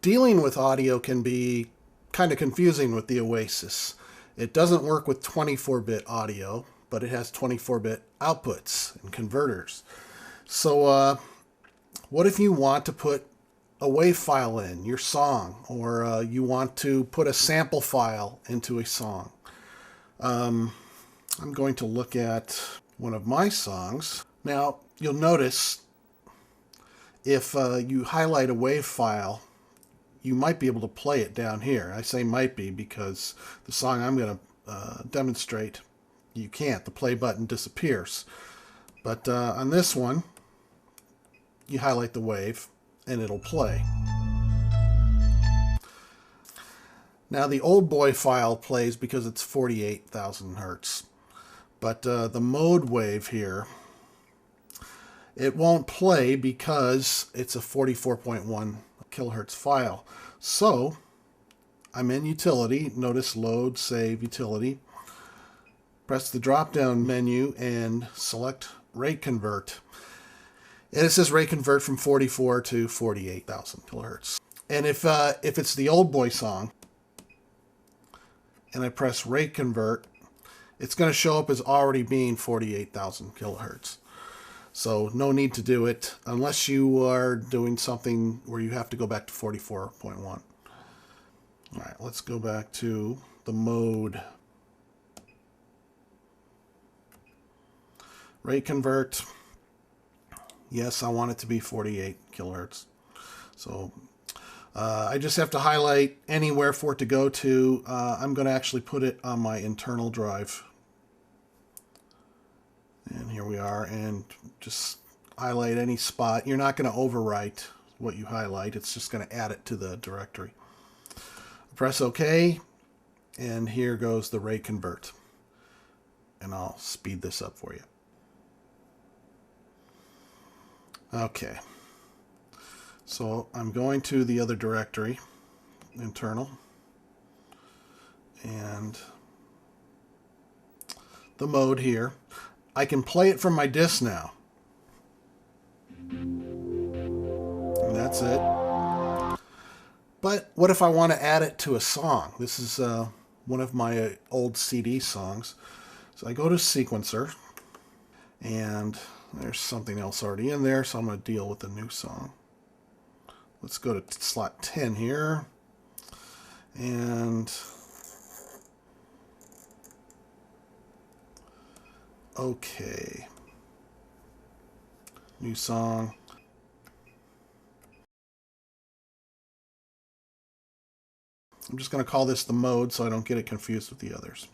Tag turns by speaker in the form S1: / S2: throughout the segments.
S1: Dealing with audio can be kind of confusing with the OASYS. It doesn't work with 24-bit audio, but it has 24-bit outputs and converters. So what if you want to put a WAV file in your song, or you want to put a sample file into a song? I'm going to look at one of my songs. Now, you'll notice if you highlight a WAV file, you might be able to play it down here. I say might be because the song I'm going to demonstrate, you can't. The play button disappears. But on this one, you highlight the WAV and it'll play. Now the old boy file plays because it's 48,000 hertz. But the mode wave here, it won't play because it's a 44.1 kilohertz file. So I'm in utility. Notice load, save, utility. Press the drop down menu and select rate convert. And it says rate convert from 44 to 48,000 kilohertz. And if it's the old boy song and I press rate convert, it's going to show up as already being 48,000 kilohertz. So no need to do it unless you are doing something where you have to go back to 44.1. All right, let's go back to the mode. Rate convert. Yes, I want it to be 48 kilohertz. So I just have to highlight anywhere for it to go to. I'm going to actually put it on my internal drive. And here we are, and just highlight any spot. You're not going to overwrite what you highlight. It's just going to add it to the directory. Press OK, and here goes the rate convert. And I'll speed this up for you. Okay. So I'm going to the other directory, internal, and the mode here. I can play it from my disk now. And that's it. But what if I want to add it to a song? This is one of my old CD songs. So I go to sequencer, and there's something else already in there, so I'm going to deal with the new song. Let's go to slot 10 here. And okay. New song. I'm just going to call this the mode so I don't get it confused with the others.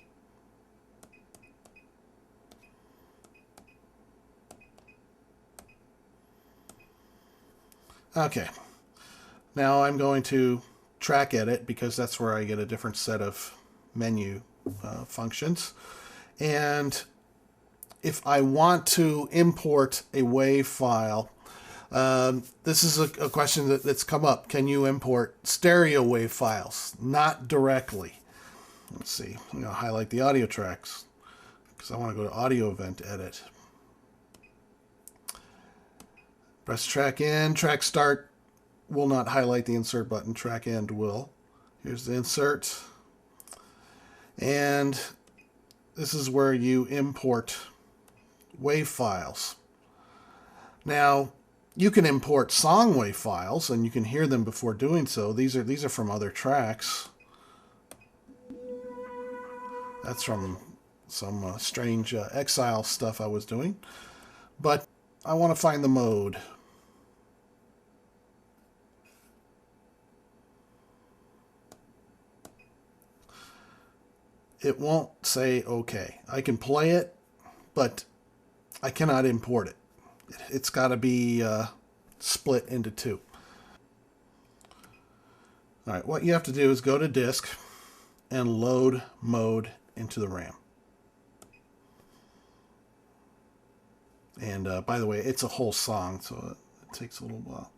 S1: Okay. Now I'm going to track edit because that's where I get a different set of menu functions. And if I want to import a WAV file, this is a question that's come up. Can you import stereo WAV files? Not directly. Let's see. I'm going to highlight the audio tracks because I want to go to audio event edit. Press track in, track start will not highlight the insert button, track end will. Here's the insert. And this is where you import WAV files. Now, you can import song WAV files and you can hear them before doing so. These are from other tracks. That's from some strange exile stuff I was doing. But I want to find the mode. It won't say OK. I can play it, but I cannot import it. It's got to be split into two. All right, what you have to do is go to disk and load mode into the RAM. And by the way, it's a whole song, so it takes a little while.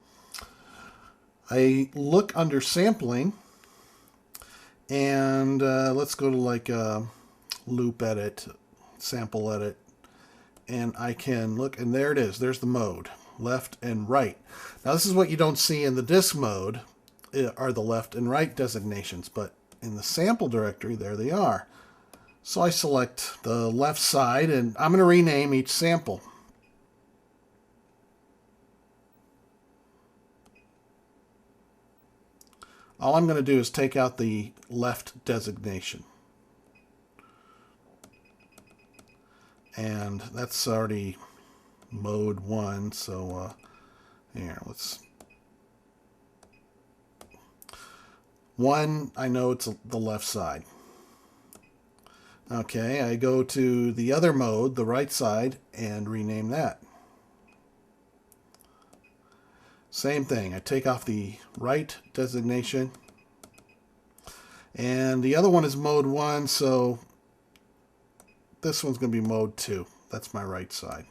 S1: I look under sampling, and let's go to like loop edit, sample edit, and I can look, and there it is. There's the mode, left and right. Now this is what you don't see in the disk mode. are the left and right designations, but in the sample directory, there they are. So I select the left side, and I'm going to rename each sample. All I'm going to do is take out the left designation. And that's already mode 1, so here, let's... 1, I know it's the left side. Okay, I go to the other mode, the right side, and rename that. Same thing, I take off the right designation. And the other one is mode 1, so this one's going to be mode 2. That's my right side.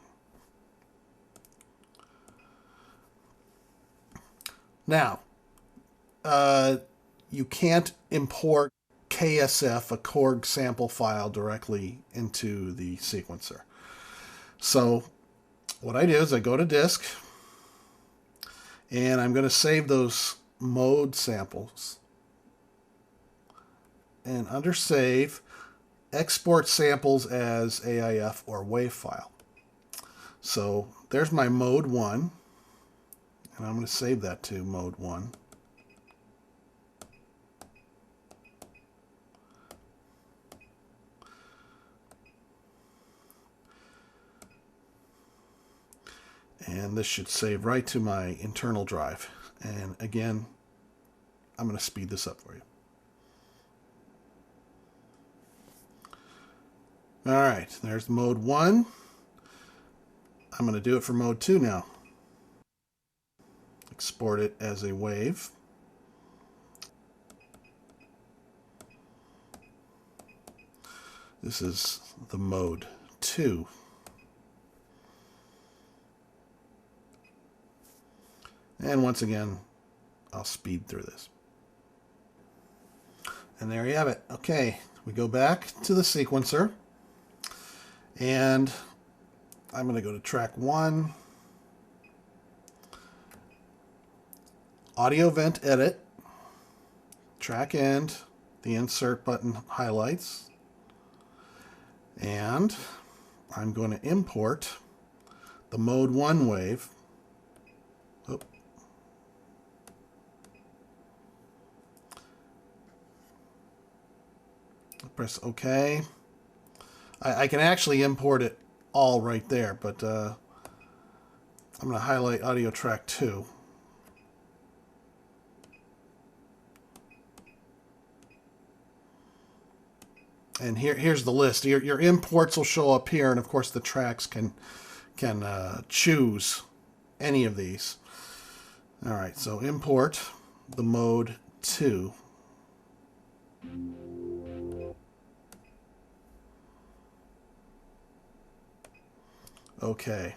S1: Now, you can't import KSF, a Korg sample file, directly into the sequencer. So what I do is I go to disk, and I'm going to save those mode samples. And under save, export samples as AIF or WAV file. So there's my mode 1, and I'm going to save that to mode 1. And this should save right to my internal drive. And again, I'm going to speed this up for you. All right, there's mode 1. I'm going to do it for mode 2 now. Export it as a WAV. This is the mode 2. And once again, I'll speed through this. And there you have it. Okay, we go back to the sequencer. And I'm going to go to track 1. Audio vent edit. Track end. The insert button highlights. And I'm going to import the mode 1 wave. Oh. Press OK. I can actually import it all right there, but I'm going to highlight audio track 2. And here's the list. Your imports will show up here, and of course the tracks can choose any of these. All right, so import the mode 2. Okay.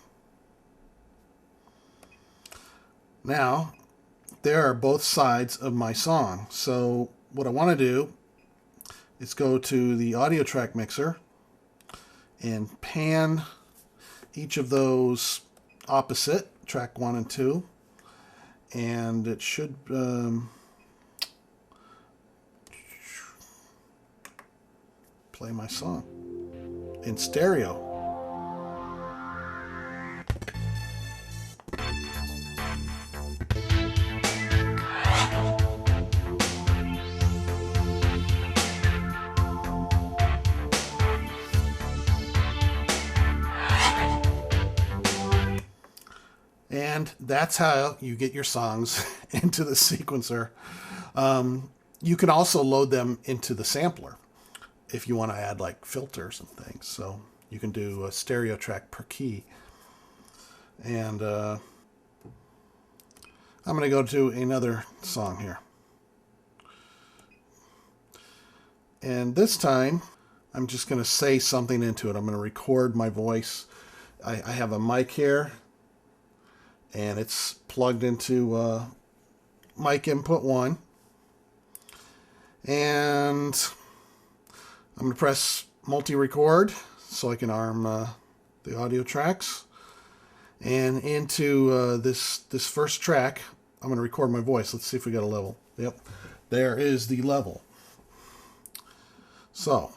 S1: Now, there are both sides of my song. So what I want to do is go to the audio track mixer and pan each of those opposite, track 1 and 2. And it should play my song in stereo. And that's how you get your songs into the sequencer. You can also load them into the sampler if you want to add like filters and things. So you can do a stereo track per key. And I'm going to go to another song here. And this time, I'm just going to say something into it. I'm going to record my voice. I have a mic here, and it's plugged into mic input 1. And I'm going to press multi-record so I can arm the audio tracks. And into this first track, I'm going to record my voice. Let's see if we got a level. Yep, there is the level. So,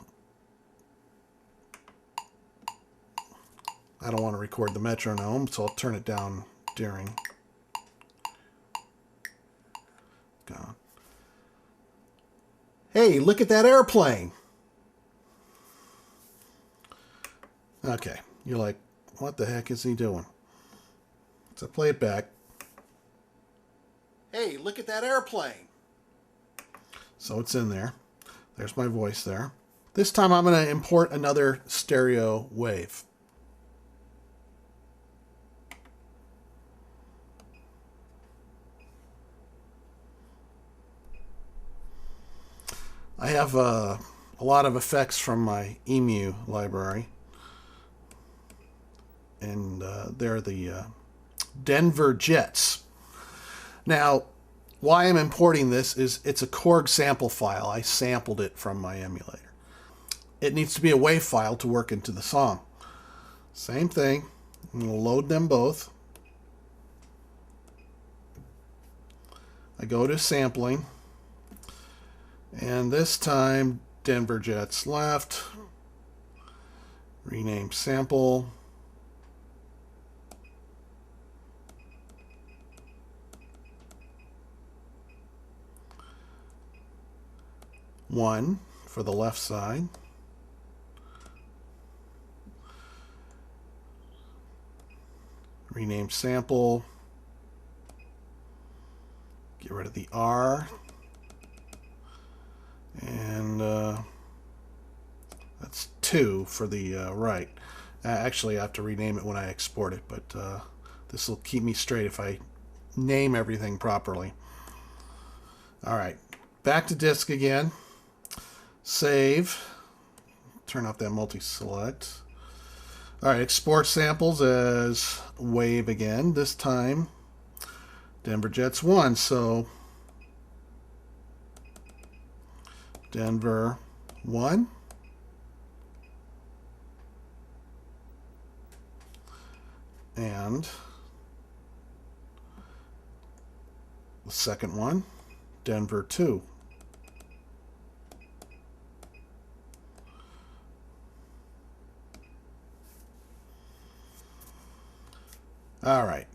S1: I don't want to record the metronome, so I'll turn it down during. Gone. Hey, look at that airplane. Okay, you're like, what the heck is he doing? So play it back. Hey, look at that airplane. So it's in there. There's my voice there. This time I'm going to import another stereo wave. I have a lot of effects from my EMU library. And they're the Denver Jets. Now, why I'm importing this is it's a Korg sample file. I sampled it from my emulator. It needs to be a WAV file to work into the song. Same thing. I'm going to load them both. I go to sampling. And this time, Denver Jets left. Rename sample. One for the left side. Rename sample. Get rid of the R. And that's 2 for the right. Actually, I have to rename it when I export it, but this will keep me straight if I name everything properly. All right, back to disk again. Save. Turn off that multi-select. All right, export samples as WAV again. This time, Denver Jets 1. So Denver 1. And the second one, Denver 2. All right.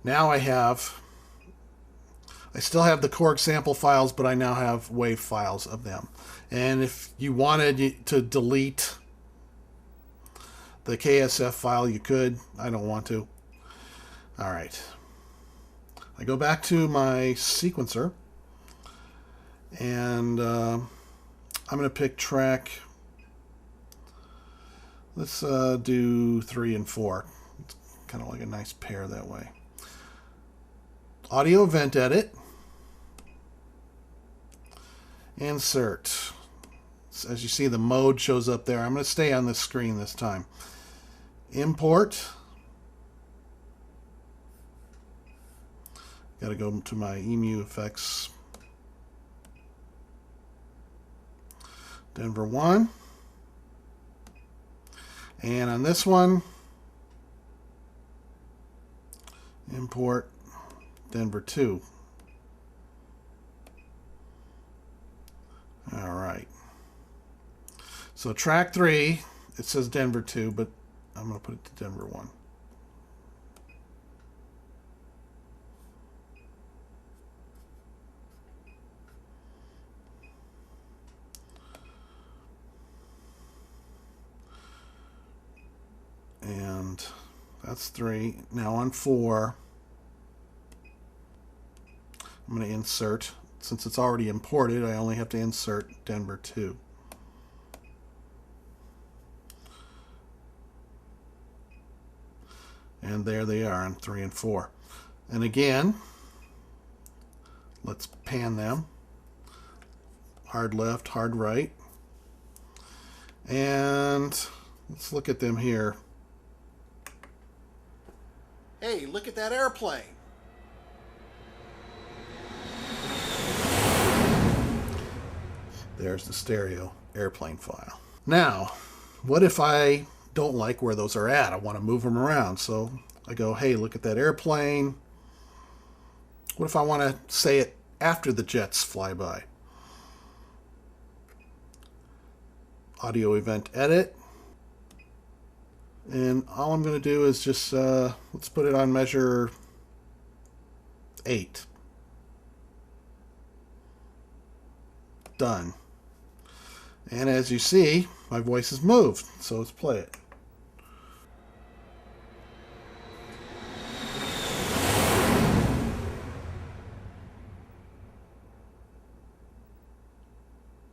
S1: Now I still have the Korg sample files, but I now have WAV files of them. And if you wanted to delete the KSF file, you could. I don't want to. All right. I go back to my sequencer, and I'm going to pick track. Let's do 3 and 4. It's kind of like a nice pair that way. Audio event edit. Insert. As you see, the mode shows up there. I'm going to stay on this screen this time. Import. Got to go to my EMU effects. Denver 1. And on this one, import Denver 2. All right. So track 3, it says Denver 2, but I'm going to put it to Denver 1. And that's 3. Now on 4, I'm going to insert. Since it's already imported, I only have to insert Denver 2. And there they are on 3 and 4. And again, let's pan them. Hard left, hard right. And let's look at them here. Hey, look at that airplane. There's the stereo airplane file. Now, what if I don't like where those are at? I want to move them around. So I go, hey, look at that airplane. What if I want to say it after the jets fly by. Audio event edit. And all I'm going to do is just, let's put it on measure 8. Done. And as you see, my voice has moved. So let's play it.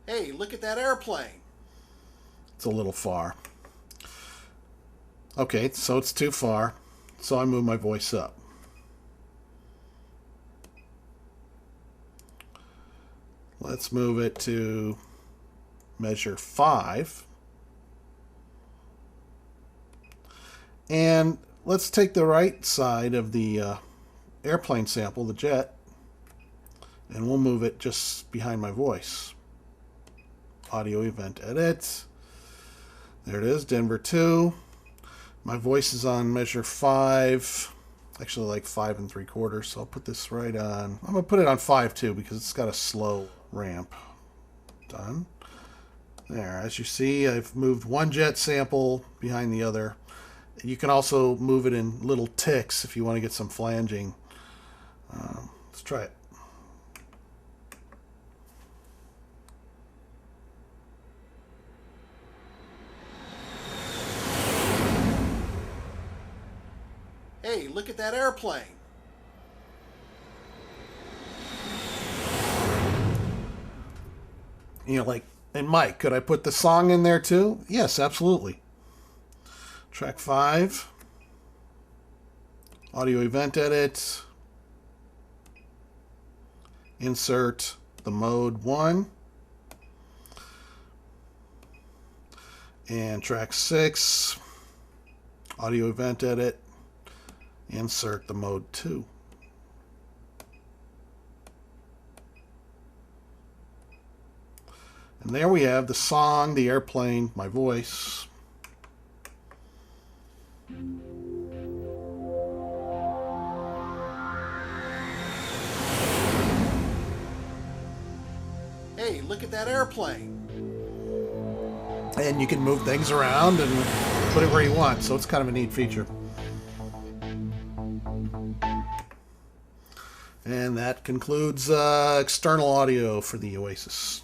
S1: Hey, look at that airplane. It's a little far. Okay, so it's too far. So I move my voice up. Let's move it to measure 5. And let's take the right side of the airplane sample, the jet, and we'll move it just behind my voice. Audio event edit. There it is, Denver 2. My voice is on measure 5. Actually like 5 3/4, so I'll put this right on. I'm going to put it on 5 too because it's got a slow ramp. Done. There, as you see, I've moved one jet sample behind the other. You can also move it in little ticks if you want to get some flanging. Let's try it. Hey, look at that airplane. You know, like, and Mike, could I put the song in there too? Yes, absolutely. Track 5. Audio event edit. Insert the mode 1. And track 6. Audio event edit. Insert the mode 2. And there we have the song, the airplane, my voice. Hey, look at that airplane. And you can move things around and put it where you want, so it's kind of a neat feature. And that concludes external audio for the OASYS.